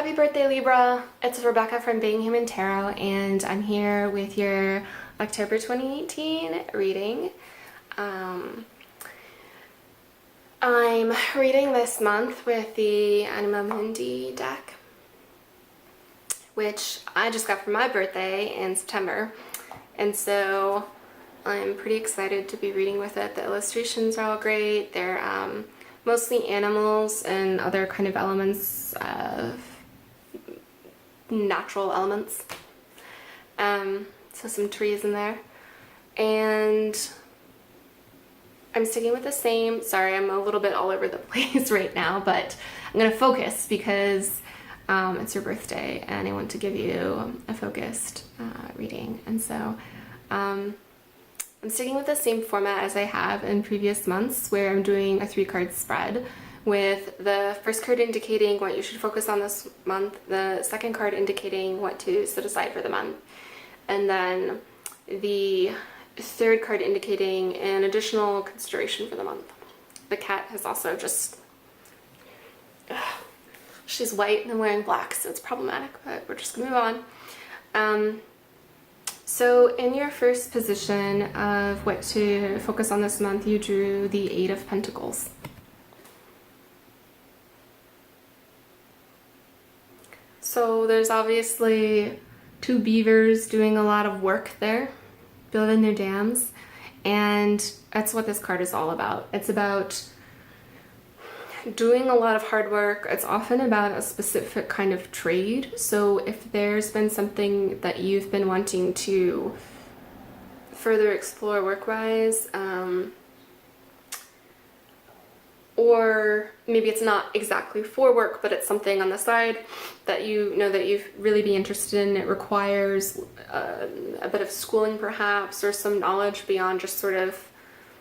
Happy birthday, Libra! It's Rebecca from Being Human Tarot, and I'm here with your October 2018 reading. I'm reading this month with the Anima Mundi deck, which I just got for my birthday in September, and so I'm pretty excited to be reading with it. The illustrations are all great. They're mostly animals and other kind of elements of natural elements. So some trees in there. And I'm sticking with the same. Sorry, I'm a little bit all over the place right now, but I'm going to focus because it's your birthday and I want to give you a focused reading. And so I'm sticking with the same format as I have in previous months, where I'm doing a 3-card spread with the first card indicating what you should focus on this month, the second card indicating what to set aside for the month, and then the third card indicating an additional consideration for the month. The cat has also just... she's white and I'm wearing black, so it's problematic, but we're just gonna move on. So in your first position of what to focus on this month, you drew the 8 of Pentacles. So there's obviously 2 beavers doing a lot of work there, building their dams, and that's what this card is all about. It's about doing a lot of hard work. It's often about a specific kind of trade. So if there's been something that you've been wanting to further explore work-wise, or maybe it's not exactly for work, but it's something on the side that you know that you'd really be interested in. It requires a bit of schooling perhaps, or some knowledge beyond just sort of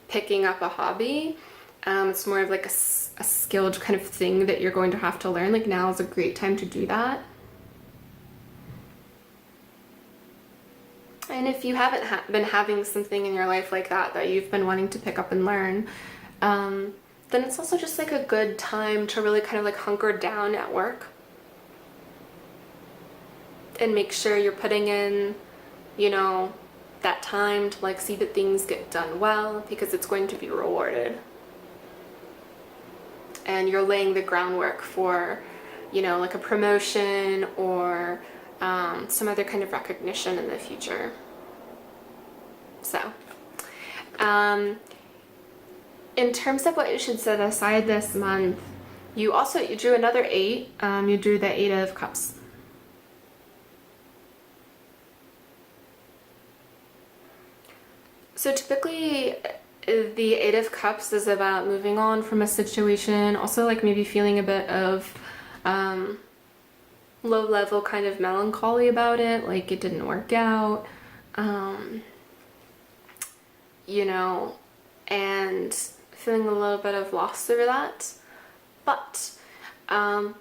picking up a hobby. It's more of like a skilled kind of thing that you're going to have to learn. Like, now is a great time to do that. And if you haven't been having something in your life like that that you've been wanting to pick up and learn, then it's also just like a good time to really kind of like hunker down at work and make sure you're putting in, you know, that time to like see that things get done well, because it's going to be rewarded. And you're laying the groundwork for, you know, like a promotion or some other kind of recognition in the future. So, in terms of what you should set aside this month, you drew another 8. You drew the 8 of Cups. So typically the 8 of Cups is about moving on from a situation, also like maybe feeling a bit of low level kind of melancholy about it, like it didn't work out, you know, and feeling a little bit of loss over that. But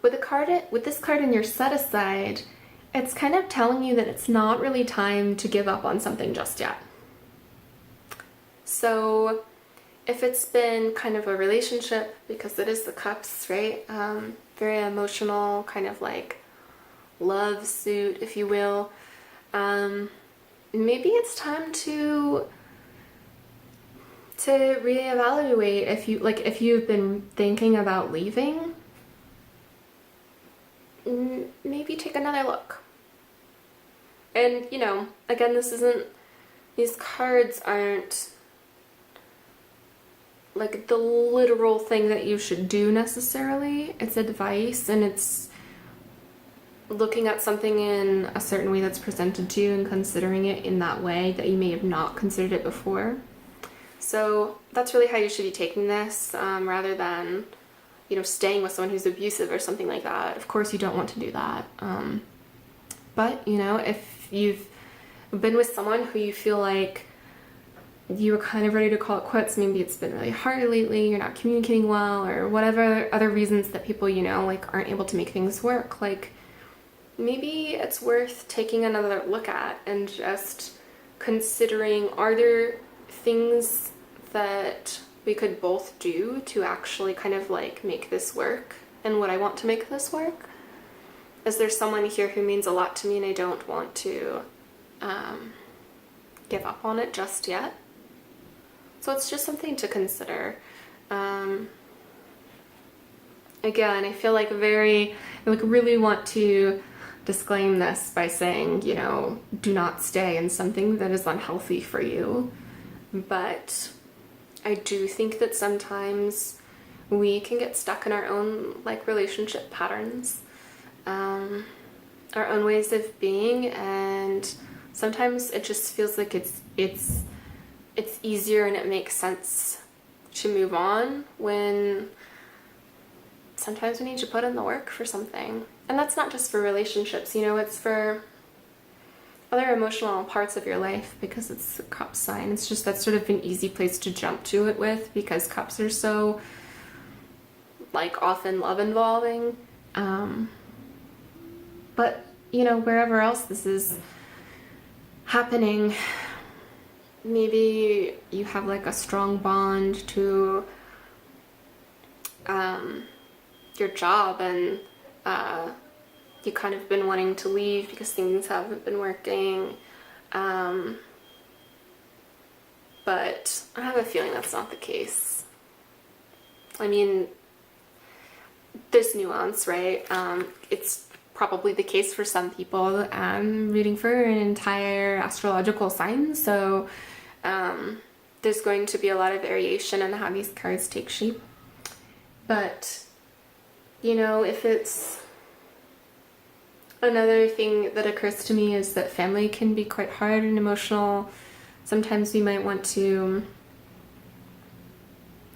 with this card in your set aside, it's kind of telling you that it's not really time to give up on something just yet. So if it's been kind of a relationship, because it is the Cups, right? Very emotional, kind of like love suit, if you will. Maybe it's time to reevaluate if you've been thinking about leaving. Maybe take another look. And, you know, again, these cards aren't like the literal thing that you should do necessarily. It's advice, and it's looking at something in a certain way that's presented to you and considering it in that way that you may have not considered it before. So that's really how you should be taking this, rather than, you know, staying with someone who's abusive or something like that. Of course you don't want to do that. But, you know, if you've been with someone who you feel like you were kind of ready to call it quits, maybe it's been really hard lately, you're not communicating well, or whatever other reasons that people, you know, like aren't able to make things work, like maybe it's worth taking another look at and just considering, are there things that we could both do to actually kind of like make this work, and would I want to make this work? is there someone here who means a lot to me and I don't want to give up on it just yet? So it's just something to consider. Again, I feel like I really want to disclaim this by saying, you know, do not stay in something that is unhealthy for you. But I do think that sometimes we can get stuck in our own like relationship patterns, our own ways of being, and sometimes it just feels like it's easier and it makes sense to move on when sometimes we need to put in the work for something. And that's not just for relationships, you know, it's for other emotional parts of your life, because it's a cup sign. It's just that's sort of an easy place to jump to it with, because cups are so like often love involving. But you know, wherever else this is happening, maybe you have like a strong bond to your job, and you kind of been wanting to leave because things haven't been working, but I have a feeling that's not the case. I mean, there's nuance, right? It's probably the case for some people. I'm reading for an entire astrological sign, so there's going to be a lot of variation in how these cards take shape. But, you know, if it's another thing that occurs to me is that family can be quite hard and emotional. Sometimes we might want to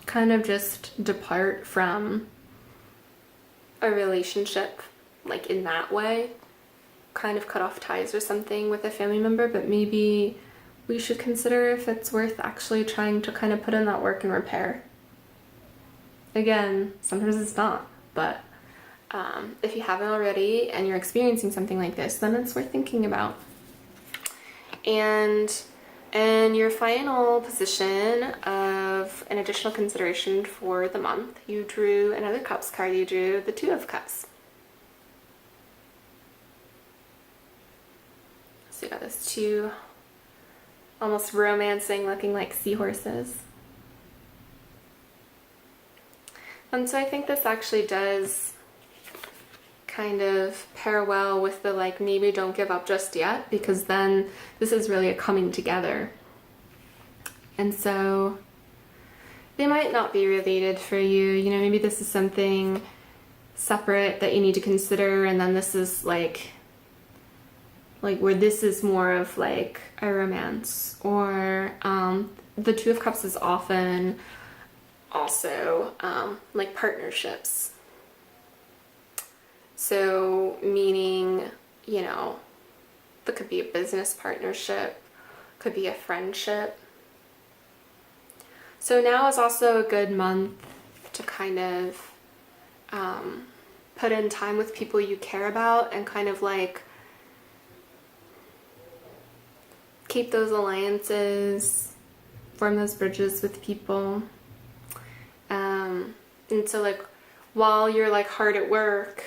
kind of just depart from a relationship, like in that way, kind of cut off ties or something with a family member, but maybe we should consider if it's worth actually trying to kind of put in that work and repair. Again, sometimes it's not, but if you haven't already and you're experiencing something like this, then it's worth thinking about. And in your final position of an additional consideration for the month, you drew another Cups card. You drew the Two of Cups. So you got this two almost romancing, looking like seahorses. And so I think this actually does kind of pair well with the like maybe don't give up just yet, because then this is really a coming together. And so they might not be related for you. You know, maybe this is something separate that you need to consider, and then this is like where this is more of like a romance, or the Two of Cups is often also like partnerships. So meaning, you know, that could be a business partnership, could be a friendship. So now is also a good month to kind of put in time with people you care about and kind of like keep those alliances, form those bridges with people. And so like while you're like hard at work,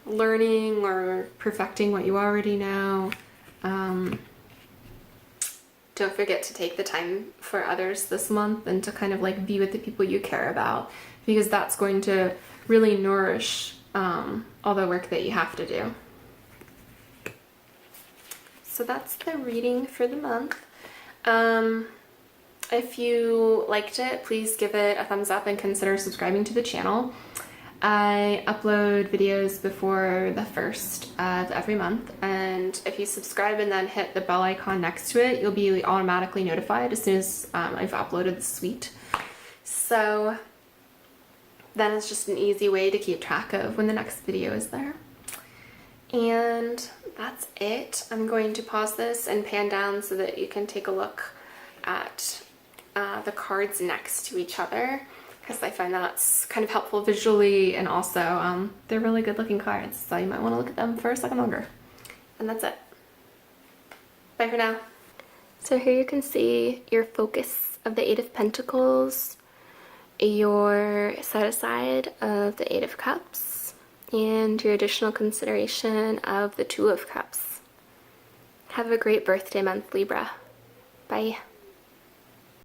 learning or perfecting what you already know, don't forget to take the time for others this month and to kind of like be with the people you care about, because that's going to really nourish all the work that you have to do. So that's the reading for the month. If you liked it, please give it a thumbs up and consider subscribing to the channel. I upload videos before the 1st of every month, and if you subscribe and then hit the bell icon next to it, you'll be automatically notified as soon as I've uploaded the suite. So then it's just an easy way to keep track of when the next video is there. And that's it. I'm going to pause this and pan down so that you can take a look at the cards next to each other, because I find that's kind of helpful visually, and also they're really good looking cards, so you might want to look at them for a second longer. And that's it. Bye for now. So here you can see your focus of the Eight of Pentacles, your set aside of the Eight of Cups, and your additional consideration of the Two of Cups. Have a great birthday month, Libra. Bye.